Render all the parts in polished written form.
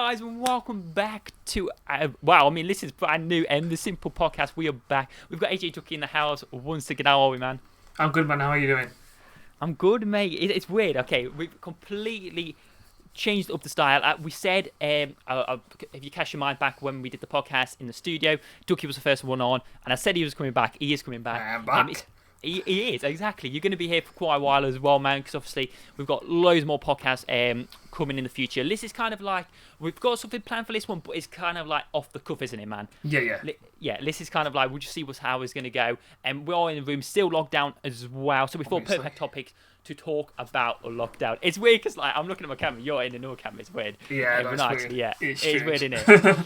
guys, and welcome back to this is brand new and the Simple Podcast. We are back. We've got AJ Ducky in the house once again. How are we, man? I'm good, man. How are you doing? I'm good, mate. It's weird. Okay, we've completely changed up the style. We said, if you cast your mind back when we did the podcast in the studio, Ducky was the first one on, and I said he was coming back. He is coming back. I am back. He is, exactly. You're going to be here for quite a while as well, man, because obviously we've got loads more podcasts coming in the future. This is kind of like, we've got something planned for this one, but it's kind of like off the cuff, isn't it, man? Yeah. This is kind of like, we'll just see how it's going to go. And we're all in the room, still locked down as well, so we thought perfect topics to talk about lockdown. It's weird because like I'm looking at my camera, you're in another camera. It's weird. Yeah, that's weird. Actually, yeah, it's weird, isn't it?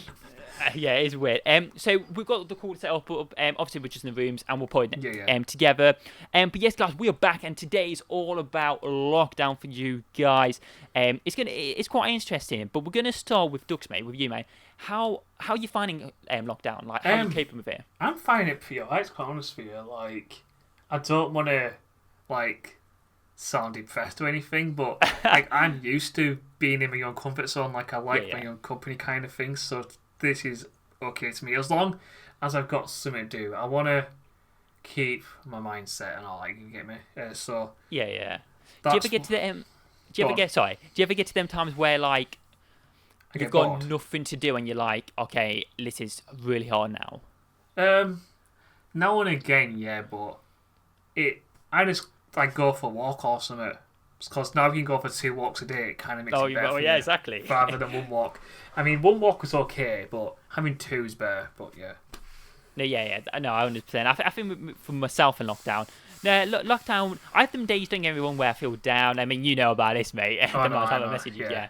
Yeah, it is weird. So we've got the call set up. Obviously, we're just in the rooms and we're putting it together. But yes, guys, we are back, and today is all about lockdown for you guys. It's quite interesting. But we're gonna start with Dux, mate, with you, mate. How are you finding lockdown? Like, how are you coping with it? I'm finding it for you. To be honest with you, like, I don't want to sound depressed or anything, but like I'm used to being in my own comfort zone. Like I like my own company kind of thing. So this is okay to me as long as I've got something to do. I want to keep my mindset and all. Like, you get me? So yeah. Do you ever get to the Do you ever get to them times where like you've got bored. nothing to do and you're like, okay, this is really hard now? Now and again, yeah, but I just like go for a walk or something. Because now you can go for 2 walks a day, it kind of makes it better for you, exactly. rather than 1 walk. I mean, 1 walk was okay, but having 2 is better. But yeah. No, no, 100%. I think for myself in lockdown. No, lockdown. I have them days, don't get me wrong, where I feel down. I mean, you know about this, mate. I know, Messages, yeah.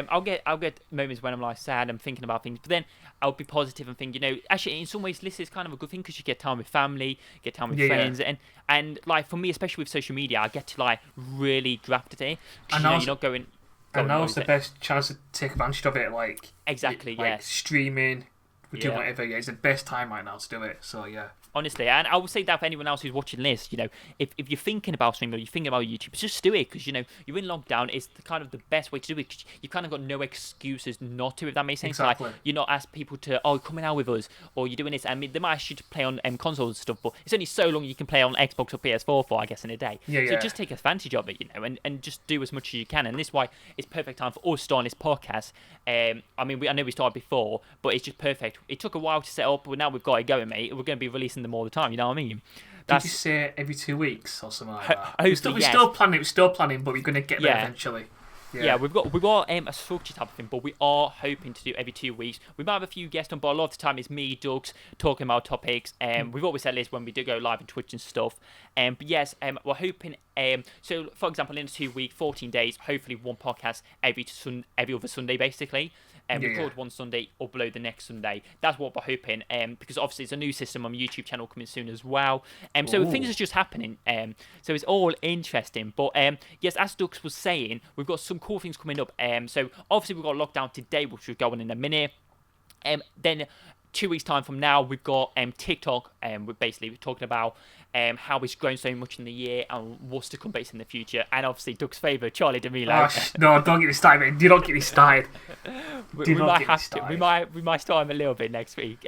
I'll get moments when I'm like sad, I'm thinking about things, but then I'll be positive and think, actually in some ways this is kind of a good thing because you get time with family, get time with friends, and like for me, especially with social media, I get to like really graft at it. You're not going. And now it's the best chance to take advantage of it, like exactly, streaming, doing whatever. Yeah, it's the best time right now to do it. So yeah. Honestly, and I will say that for anyone else who's watching this, if you're thinking about streaming or you're thinking about YouTube, just do it because you're in lockdown. It's kind of the best way to do it because you've kind of got no excuses not to. If that makes sense, exactly. Like you're not asked people to coming out with us or you're doing this. I mean, they might ask you to play on consoles and stuff, but it's only so long you can play on Xbox or PS4 for, I guess, in a day. So just take advantage of it, and just do as much as you can. And this is why it's perfect time for us starting this podcast. I mean, I know we started before, but it's just perfect. It took a while to set up, but now we've got it going, mate. We're going to be releasing them all the time. You know what I mean? Did you say every 2 weeks or something like that? We're still planning, but we're going to get there eventually. Yeah, we've got a structure type of thing, but we are hoping to do every 2 weeks. We might have a few guests on, but a lot of the time it's me, Doug's, talking about topics. We've always said this when we do go live on Twitch and stuff. But yes, we're hoping. So, for example, in a 2 week, 14 days, hopefully 1 podcast every other Sunday, basically. Record one Sunday, upload the next Sunday. That's what we're hoping. Because obviously it's a new system on my YouTube channel coming soon as well. So things are just happening. So it's all interesting. But yes, as Dux was saying, we've got some cool things coming up. So obviously we've got lockdown today, which we'll go on in a minute. Then 2 weeks time from now, we've got TikTok. We're basically talking about how it's grown so much in the year and what's to come based in the future. And obviously, Doug's favourite, Charlie D'Amelio. No, don't get me started, mate. Do not get me started. We might start him a little bit next week,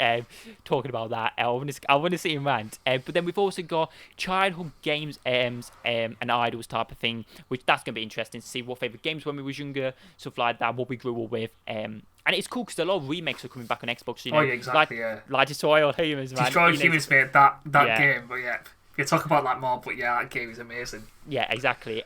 talking about that. I want to see him rant. But then we've also got childhood games and idols type of thing, which that's going to be interesting to see what favourite games when we was younger, stuff like that, what we grew up with. And it's cool because a lot of remakes are coming back on Xbox. Exactly, like Destroy All Humans, man. Destroy All Humans, mate, that game, but yeah. We'll talk about that more, but yeah, that game is amazing. Yeah, exactly.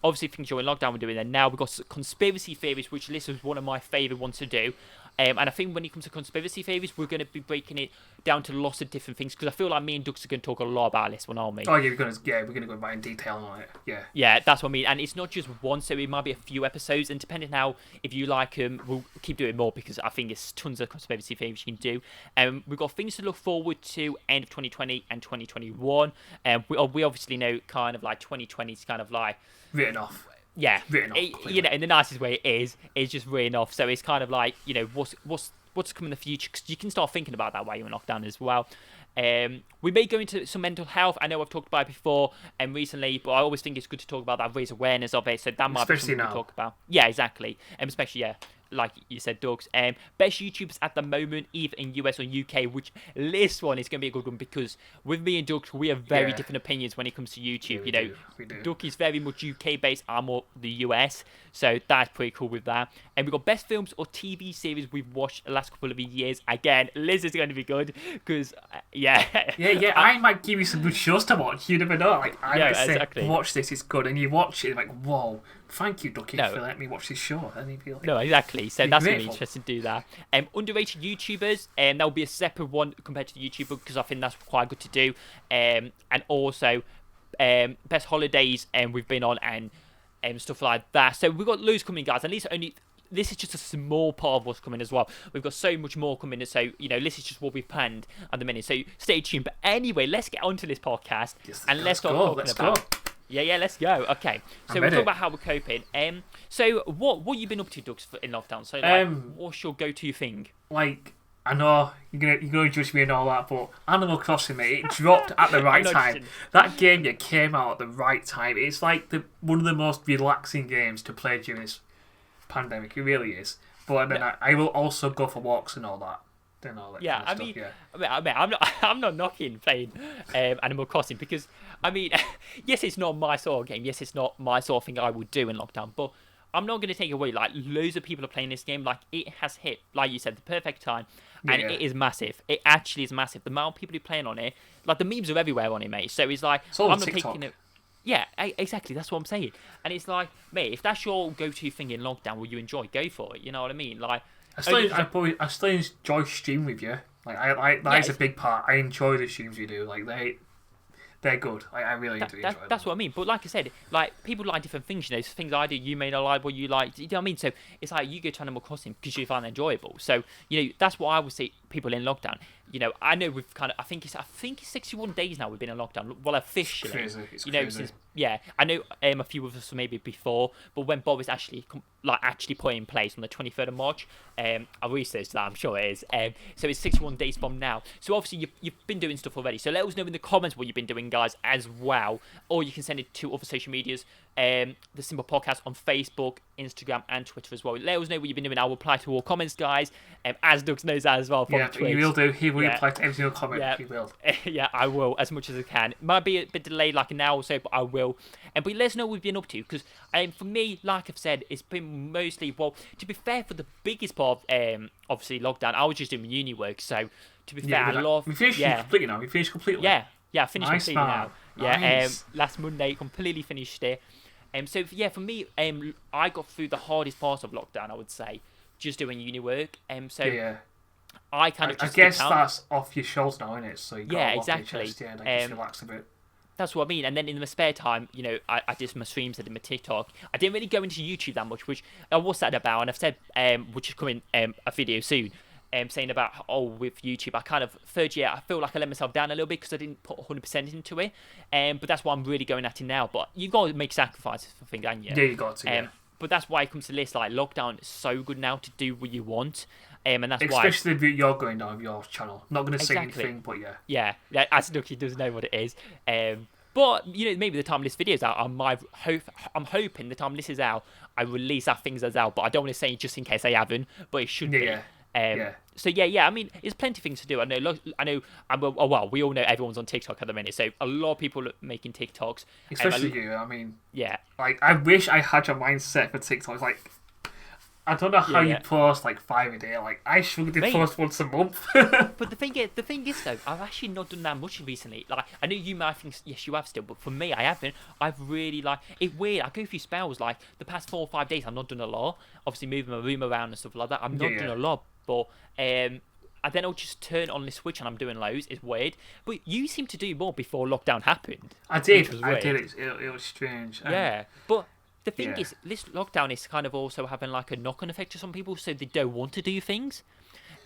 Obviously, things during lockdown we're doing that now. We've got conspiracy theories, which this is one of my favourite ones to do. And I think when it comes to conspiracy theories, we're going to be breaking it down to lots of different things because I feel like me and Dux are going to talk a lot about this one, aren't we? Oh yeah, we're going to go right in detail on it. Yeah, that's what I mean. And it's not just one, so it might be a few episodes. And depending how, if you like them, we'll keep doing more because I think it's tons of conspiracy theories you can do. We've got things to look forward to end of 2020 and 2021. We obviously know kind of like 2020 is kind of like written off. Yeah, in the nicest way, it's just written off. So it's kind of like, what's to come in the future, because you can start thinking about that while you're in lockdown as well. We may go into some mental health. I know I've talked about it before and recently, but I always think it's good to talk about that, raise awareness of it. So that might be something to talk about. Yeah, exactly. Especially, like you said, Doug's. Best YouTubers at the moment, either in US or UK. Which this one is going to be a good one because with me and Doug, we have very different opinions when it comes to YouTube. We do. Doug is very much UK based. I'm more the US, so that's pretty cool with that. And we've got best films or TV series we've watched the last couple of years. Again, Liz is going to be good because I might give you some good shows to watch. You never know. Like I might say, exactly. Watch this, it's good, and you watch it like, whoa, thank you, Ducky, for letting me watch this show. And you'd be like, no, exactly. So that's going to be grateful. interesting to do that. Underrated YouTubers, and that'll be a separate one compared to the YouTuber because I think that's quite good to do. And also best holidays we've been on and stuff like that. So we've got loads coming, guys. At least this is just a small part of what's coming as well. We've got so much more coming, so this is just what we've planned at the minute. So stay tuned. But anyway, let's get onto this podcast and let's start talking about. Yeah, let's go. Okay, so we'll talk about how we're coping. So what you been up to, Doug, in lockdown? So what's your go-to thing? Like, I know you're gonna judge me and all that, but Animal Crossing, mate, it dropped at the right time. That game came out at the right time. It's like one of the most relaxing games to play during this pandemic. It really is. But then I will also go for walks and all that. Yeah, I mean, I'm not knocking playing Animal Crossing because yes, it's not my sort of game. Yes, it's not my sort of thing I would do in lockdown. But I'm not going to take away like loads of people are playing this game. Like it has hit, like you said, the perfect time, and it is massive. It actually is massive. The amount of people who are playing on it, like the memes are everywhere on it, mate. So it's like I'm not TikTok. Taking it. Yeah, exactly. That's what I'm saying. And it's like, mate, if that's your go-to thing in lockdown, will you enjoy? Go for it. You know what I mean? Like. I still enjoy streaming with you. Like that is a big part. I enjoy the streams you do. Like they're good. I really do enjoy them. That's what I mean. But like I said, like people like different things. Things I do, you may not like what you like. You know what I mean? So it's like you go to Animal Crossing because you find it enjoyable. So that's what I would say. People in lockdown. I know we've kind of. I think it's 61 days now we've been in lockdown. Well, officially. It's crazy. It's crazy. Since I know a few of us maybe before, but when Boris actually put in place on the 23rd of March, I researched that. I'm sure it is. So it's 61 days from now. So obviously you've been doing stuff already. So let us know in the comments what you've been doing, guys, as well. Or you can send it to other social medias. The Simple Podcast on Facebook, Instagram, and Twitter as well. Let us know what you've been doing. I'll reply to all comments, guys. As Doug knows that as well from Twitch. He will do. He will reply to every single comment. Yeah. He will. Yeah, I will, as much as I can. It might be a bit delayed, like an hour or so, but I will. But let us know what we've been up to, because for me, like I've said, it's been mostly, well, to be fair, for the biggest part of, obviously, lockdown, I was just doing uni work, so, to be fair, I love... We finished completely now. We finished completely. Yeah, I finished completely now. Nice. Last Monday, completely finished it. So, yeah, for me, I got through the hardest part of lockdown, I would say, just doing uni work. I kind of just... I guess that's off your shoulders now, isn't it? So you got exactly. Your chest, just relax a bit. That's what I mean. And then in my spare time, I did my streams, I did my TikTok. I didn't really go into YouTube that much, which I was sad about. And I've said, which is coming a video soon, saying about, with YouTube, I kind of, third year, I feel like I let myself down a little bit because I didn't put 100% into it. But that's what I'm really going at it now. But you've got to make sacrifices for things, haven't you? Yeah, you got to, But that's why it comes to this, like, lockdown is so good now to do what you want. And that's especially the route you're going down with your channel. Not going to say anything, but yeah. Yeah, as Ducky doesn't know what it is. But maybe the time this video is out, I'm hoping the time this is out, I release that things as out. But I don't want to say just in case I haven't, but it should be. So I mean, there's plenty of things to do. I know. Well, we all know everyone's on TikTok at the minute, so a lot of people are making TikToks. Especially you. I mean, like I wish I had your mindset for TikTok. Like, I don't know how you post like 5 a day. Like, I struggle to post once a month. But the thing is though, I've actually not done that much recently. Like, I know you might think yes, you have still, but for me, I haven't. I've really it's weird. I go through spells like the past 4 or 5 days. I've not done a lot. Obviously, moving my room around and stuff like that. I've not done a lot, but and then I'll just turn on the Switch and I'm doing loads. It's weird. But you seem to do more before lockdown happened. I did. It was strange. But the thing is, this lockdown is kind of also having like a knock-on effect to some people, so they don't want to do things.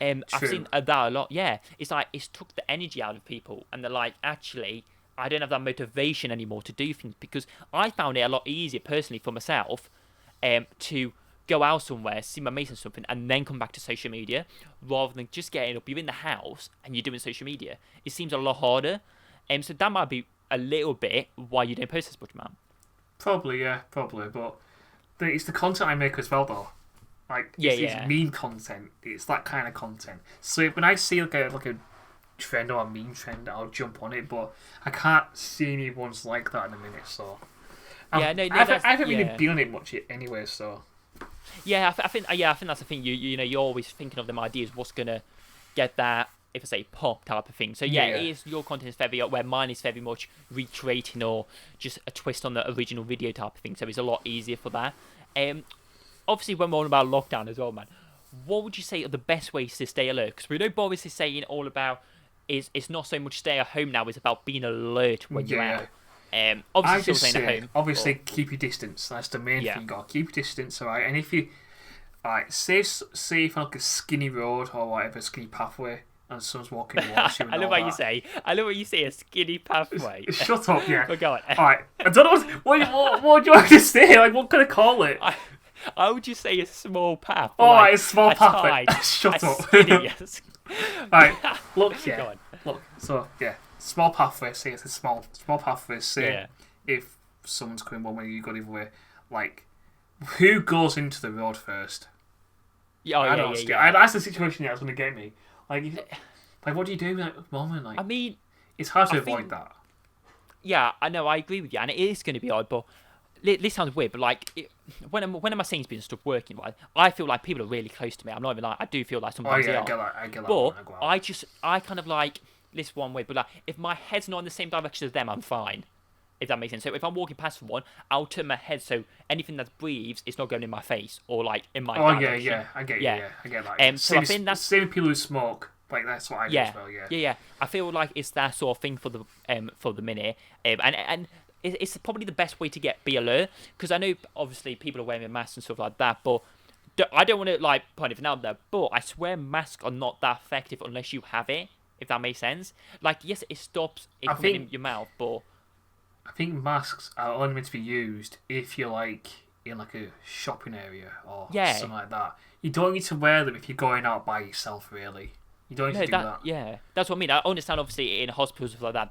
I've seen that a lot. Yeah, it's like it's took the energy out of people, and they're like, actually, I don't have that motivation anymore to do things, because I found it a lot easier personally for myself to go out somewhere, see my mates and something, and then come back to social media, rather than just getting up. You're in the house and you're doing social media. It seems a lot harder. So that might be a little bit why you don't post as much, man. Probably, but it's the content I make as well, though. Like, Yeah, it's meme content. It's that kind of content. So when I see like a trend or a meme trend, I'll jump on it. But I can't see any ones like that in a minute. So I haven't really been on it much anyway. So I think that's the thing. You know, you're always thinking of them ideas. What's gonna get that? If I say pop type of thing. So it is, your content is very, where mine is very much recreating or just a twist on the original video type of thing. So it's a lot easier for that. Obviously, when we're on about lockdown as well, man, what would you say are the best ways to stay alert? Because we know Boris is saying all about it's not so much stay at home now, it's about being alert when you're out. Obviously, still staying at home. Obviously, keep your distance. That's the main thing. You got to keep your distance, alright? And if you, alright, say if on like a skinny road or whatever, skinny pathway, and someone's walking towards you. I love what you say. A skinny pathway. Shut up, yeah. But go on. Alright, I don't know what do you want to say? Like, what can I call it? I would just say a small path. Alright, a small path. Shut up. Skinny, yes. Alright, look, so small pathway. Say it's a small pathway. Say if someone's coming one way, you go the other way. Like, who goes into the road first? That's the situation that's going to get me. Like, what do you do at the moment? Like, I mean, it's hard to avoid that. Yeah, I know, I agree with you, and it is going to be odd, but this sounds weird, but like, when am I being stuff working, right? I feel like people are really close to me. I'm not even like, I do feel like sometimes they are. I get that. But I kind of like this one way, but like, if my head's not in the same direction as them, I'm fine. If that makes sense. So if I'm walking past someone, I'll turn my head so anything that breathes is not going in my face or like in my direction. I get that. So I think that's same people who smoke. Like, that's what I do as well. Yeah. I feel like it's that sort of thing for the minute, and it's probably the best way to be alert, because I know obviously people are wearing masks and stuff like that, but I don't want to like point anything out there, but I swear masks are not that effective unless you have it. If that makes sense. Like, yes, it stops it coming in your mouth, but I think masks are only meant to be used if you're like in like a shopping area or something like that. You don't need to wear them if you're going out by yourself, really. You don't need to do that. Yeah, that's what I mean. I understand, obviously, in hospitals and stuff like that,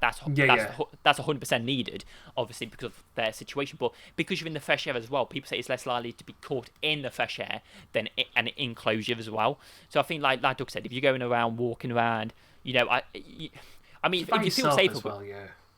that's 100% needed, obviously, because of their situation. But because you're in the fresh air as well, people say it's less likely to be caught in the fresh air than an enclosure as well. So I think, like Doug said, if you're going around, walking around, you know, I mean, if you feel safer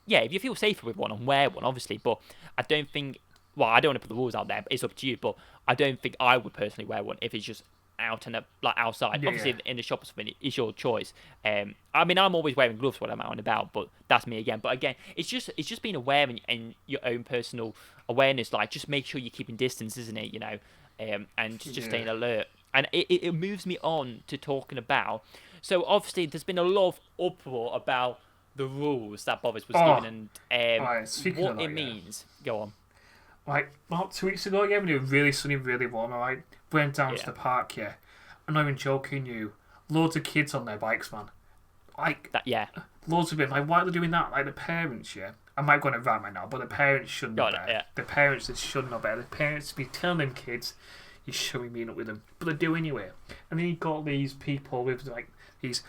if you feel safer with one, and wear one, obviously. But I don't think, well, I don't want to put the rules out there, but it's up to you. But I don't think I would personally wear one if it's just out and like outside. Obviously, in the shop or something, it's your choice. I mean, I'm always wearing gloves when I'm out and about, but that's me again. But again, it's just being aware and your own personal awareness. Like, just make sure you're keeping distance, isn't it? You know, and just staying alert. And it moves me on to talking about. So obviously, there's been a lot of uproar about the rules that Boris was given and what it means. Go on. Like, about 2 weeks ago, when it was really sunny, really warm, alright? Went down to the park, I'm not even joking you. Loads of kids on their bikes, man. Like, loads of them. Like, why are they doing that? Like, the parents, I might go on a rant right now, but the parents should know better. The parents should know better. The parents be telling them kids, you shouldn't be meeting up with them. But they do anyway. And then you got these people with, like, these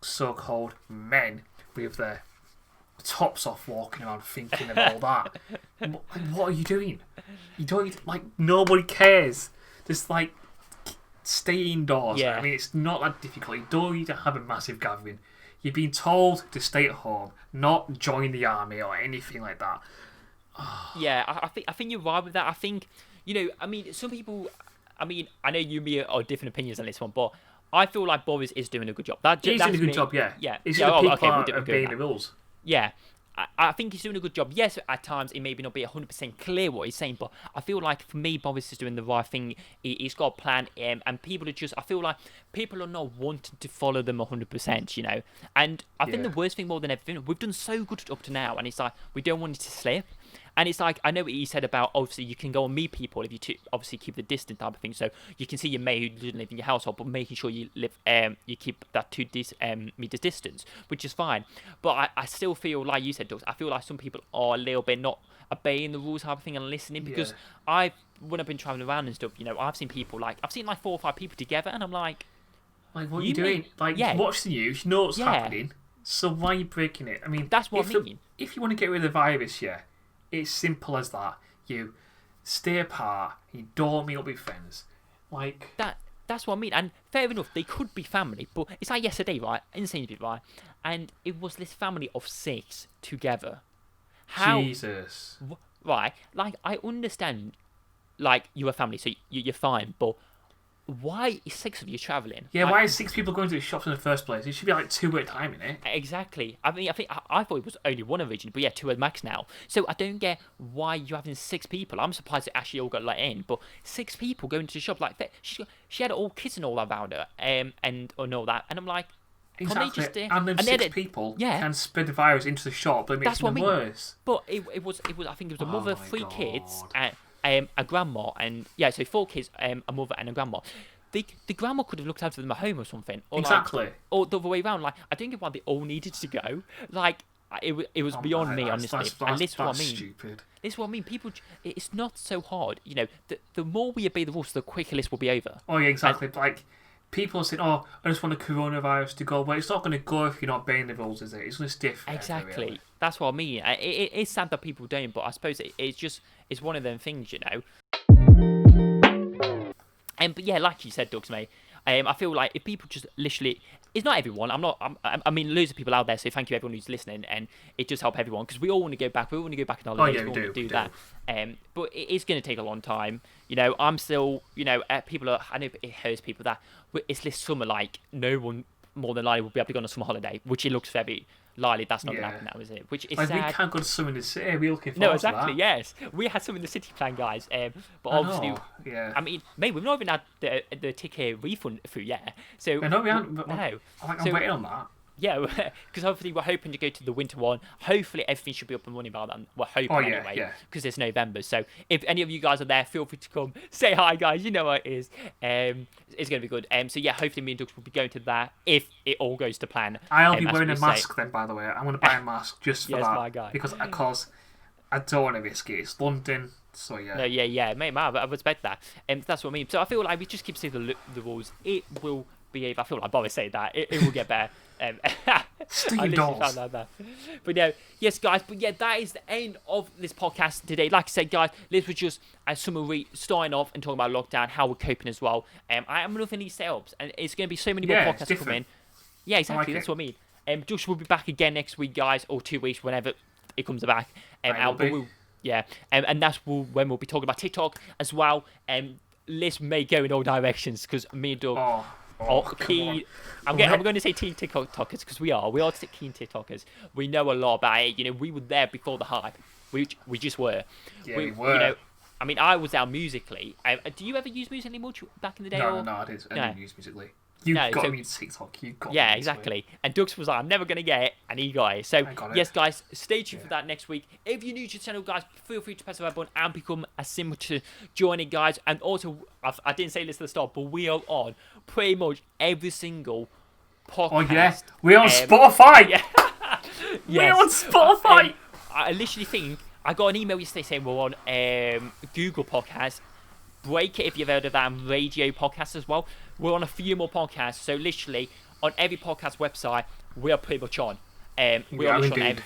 so-called men with their tops off walking around thinking of all that. What are you doing? You don't, like, nobody cares. Just, like, stay indoors. I mean, it's not that difficult. You don't need to have a massive gathering. You're being told to stay at home, not join the army or anything like that. Yeah, I think you're right with that. I think, you know, I mean, some people, I mean, I know you and me are different opinions on this one, but I feel like Boris is doing a good job. He's doing a good job, yeah. It's just people are obeying the rules. Yeah, I think he's doing a good job. Yes, at times it may not be 100% clear what he's saying, but I feel like, for me, Boris is doing the right thing. He's got a plan, and people are just, I feel like people are not wanting to follow them 100%, you know. And I think the worst thing more than everything, we've done so good up to now, and it's like, we don't want it to slip. And it's like, I know what he said about, obviously, you can go and meet people if you obviously keep the distance type of thing. So you can see your mate who doesn't live in your household, but making sure you you keep that 2 meters distance, which is fine. But I still feel, like you said, Doug, I feel like some people are a little bit not obeying the rules type of thing and listening, because when I've been traveling around and stuff, you know, I've seen people, like, I've seen like 4 or 5 people together, and I'm like, what are you doing? Like, watch the news, you know what's happening, so why are you breaking it? I mean, that's what I mean. If you want to get rid of the virus, it's simple as that. You stay apart. You don't meet up with friends. Like that's what I mean. And fair enough, they could be family, but it's like yesterday, right? In Sainsbury's, right? And it was this family of 6 together. How? Jesus. Right? Like I understand, like you're a family, so you're fine, but why is 6 of you traveling? Yeah, why is 6 people going to the shops in the first place? It should be like 2 at a time, innit? Exactly. I mean, I thought it was only 1 originally, but yeah, 2 at max now. So I don't get why you're having 6 people. I'm surprised it actually all got let in, but 6 people going to the shop like that. She had all kids and all around her, and all that, and I'm like, exactly. Just, and then 6 people can spread the virus into the shop, but it makes it worse. But it was. I think it was a mother, 3 kids, and a grandma, and yeah, so 4 kids, a mother and a grandma. The grandma could have looked after them at home or something. Or exactly. Or the other way around. Like, I don't get why they all needed to go. Like, it was beyond me, honestly. And this is what I mean. Stupid. This is what I mean. People, it's not so hard. You know, the more we obey the rules, the quicker this will be over. Oh, yeah, exactly. Like, people are saying, oh, I just want the coronavirus to go. Well, it's not going to go if you're not obeying the rules, is it? It's going to stay forever. Exactly. Really. That's what I mean. It's sad that people don't, but I suppose it's one of them things, you know. But yeah, like you said, Doug's mate. I feel like if people just literally, it's not everyone. I mean, loads of people out there. So thank you everyone who's listening, and it does help everyone because we all want to go back. We all want to go back in our lives. We want to do that. But it is going to take a long time. You know, I'm still. You know, people are. I know it hurts people that it's this summer. Like no one more than likely will be able to go on a summer holiday, which it looks very likely that's not going to happen now, is it? Which is like sad. We can't go to summer in the city. We're looking forward to that. Yes, we had some in the city plan, guys. But obviously, I mean, mate, we've not even had the ticket refund through yet. So no, we haven't. No, I'm waiting on that. Yeah, because hopefully we're hoping to go to the winter one. Hopefully everything should be up and running by then. We're hoping anyway, because it's November. So if any of you guys are there, feel free to come. Say hi, guys. You know what it is. It's going to be good. So yeah, hopefully me and Doug will be going to that if it all goes to plan. I'll be wearing a mask then, by the way. I'm going to buy a mask just for that. My guy. Because I don't want to risk it. It's London. So yeah. No, yeah, mate, I respect that. That's what I mean. So I feel like we just keep saying the rules. It will behave. I feel like Boris saying that. It will get better. Steve Dolls. But no, yes, guys. But yeah, that is the end of this podcast today. Like I said, guys, this was just a summary starting off and talking about lockdown, how we're coping as well. I am loving these setups, and it's going to be so many more podcasts coming. Yeah, exactly. That's what I mean. Josh will be back again next week, guys, or 2 weeks, whenever it comes back. And that's when we'll be talking about TikTok as well. Liz may go in all directions because me and Doug. Keen. I'm going to say teen TikTokers because we are keen TikTokers. We know a lot about it. You know, we were there before the hype. We just were. Yeah, we were. You know, I mean, I was there Musically. Do you ever use Musically much back in the day? No, I didn't use Musically. Got me TikTok. Yeah, exactly. And Doug's was like, I'm never going to get it, and he got it. So, yes, guys, stay tuned for that next week. If you're new to the channel, guys, feel free to press the red button and become a symbol to joining, guys. And also, I didn't say this at the start, but we are on pretty much every single podcast. Oh, yeah. We're on Spotify. Yeah. We're on Spotify. I literally think I got an email yesterday saying we're on Google Podcasts. Break It, if you've heard of that, and Radio Podcast as well. We're on a few more podcasts, so literally on every podcast website we are pretty much on. We're literally on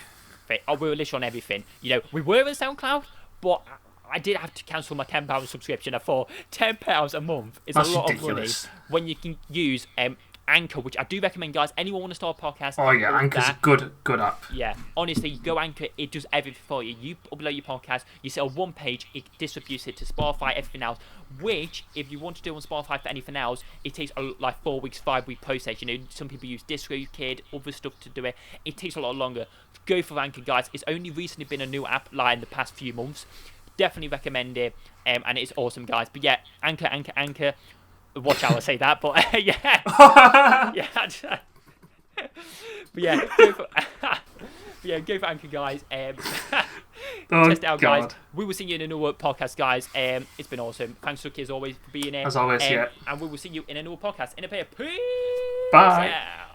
everything. We're literally on everything. You know, we were on SoundCloud, but I did have to cancel my £10 subscription. I thought £10 a month is a lot ridiculous. of money when you can use Anchor, which I do recommend, guys. Anyone want to start a podcast? Oh yeah, Anchor's a good app. Yeah, honestly, go Anchor. It does everything for you. You upload your podcast, you set on one page, it distributes it to Spotify, everything else. Which, if you want to do on Spotify for anything else, it takes like 4 weeks, 5-week process. You know, some people use DistroKid, other stuff to do it. It takes a lot longer. Go for Anchor, guys. It's only recently been a new app, like in the past few months. Definitely recommend it, and it's awesome, guys. But yeah, Anchor. Watch how I say that, but yeah, but yeah, go for Anchor, guys. Test it out, guys. We will see you in another podcast, guys. It's been awesome. Thanks, Suki, as always, for being here. As always, and we will see you in another podcast. In a pair. Peace. Bye. Out.